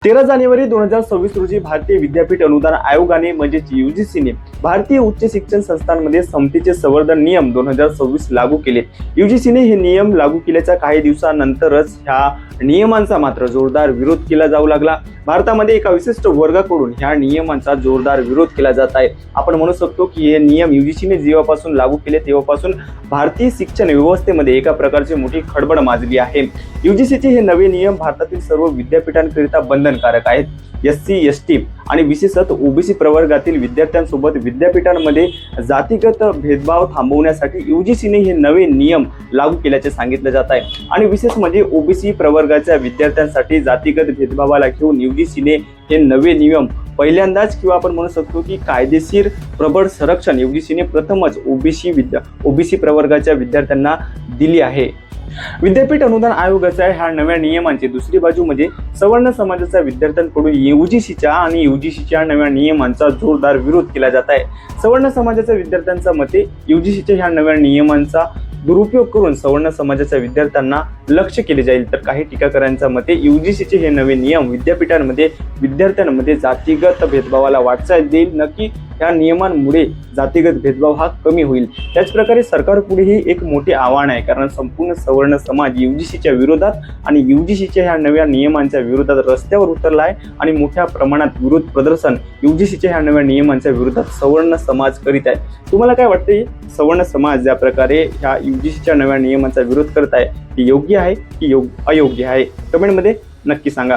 13 जानेवारी 2026 रोजी भारतीय विद्यापीठ अनुदान आयोगाने म्हणजेच यूजीसीने भारतीय उच्च शिक्षण संस्थांमध्ये समतेचे संवर्धन नियम 2026 लागू केले। यूजीसीने हे नियम लागू केल्याच्या काही दिवसानंतरच ह्या नियमांचा मात्र जोरदार विरोध केला जाऊ लागला। भारतामध्ये एका विशिष्ट वर्गाकडून ह्या नियमांचा जोरदार विरोध केला जात आहे। आपण म्हणू शकतो की हे नियम यूजीसीने जेव्हापासून लागू केले तेव्हापासून भारतीय शिक्षण व्यवस्थेमध्ये एका प्रकारची मोठी खळबळ माजली आहे। यूजीसीचे हे नवे नियम भारतातील सर्व विद्यापीठांकरिता बंधनकारक आहेत। एससी, एसटी आणि विशेषतः ओबीसी प्रवर्गातील विद्यार्थ्यांसोबत विद्यापीठांमध्ये जातीगत भेदभाव थांबवण्यासाठी यूजीसीने हे नवे नियम लागू केल्याचे सांगितले जात आहे। आणि विशेष म्हणजे ओबीसी प्रवर्गाच्या विद्यार्थ्यांसाठी जातीगत भेदभावाला घेऊन यूजीसीने हे नवे नियम पहिल्यांदाच किंवा आपण म्हणू शकतो की कायदेशीर प्रबळ संरक्षण यूजीसीने प्रथमच ओबीसी प्रवर्गाच्या विद्यार्थ्यांना दिली आहे। विद्यापीठ अनुदान आयोगाच्या ह्या नव्या नियमांची दुसरी बाजू म्हणजे सवर्ण समाजाच्या विद्यार्थ्यांकडून यूजीसीच्या नव्या नियमांचा जोरदार विरोध केला जात आहे। सवर्ण समाजाच्या विद्यार्थ्यांच्या मते यूजीसीच्या ह्या नव्या नियमांचा दुरुपयोग करून सवर्ण समाजाच्या विद्यार्थ्यांना लक्ष्य केले जाईल, तर काही टीकाकारांच्या मते यूजीसीचे हे नवे नियम विद्यापीठांमध्ये विद्यार्थ्यांमध्ये जातीगत भेदभावाला वाटचाल देईल, नक्की या नियमांमुळे जातीगत भेदभाव हा कमी होईल। त्याच प्रकारे सरकारपुढेही एक मोठे आव्हान आहे, कारण संपूर्ण सवर्ण समाज यूजीसीच्या विरोधात आणि यूजीसीच्या ह्या नव्या नियमांच्या विरोधात रस्त्यावर उतरला आहे आणि मोठ्या प्रमाणात विरोध प्रदर्शन यूजीसीच्या ह्या नव्या नियमांच्या विरोधात सवर्ण समाज करीत आहे। तुम्हाला काय वाटते, सवर्ण समाज ज्या प्रकारे ह्या यूजीसीच्या नव्या नियमांचा विरोध करत आहे ती योग्य आहे की अयोग्य आहे? कमेंटमध्ये नक्की सांगा।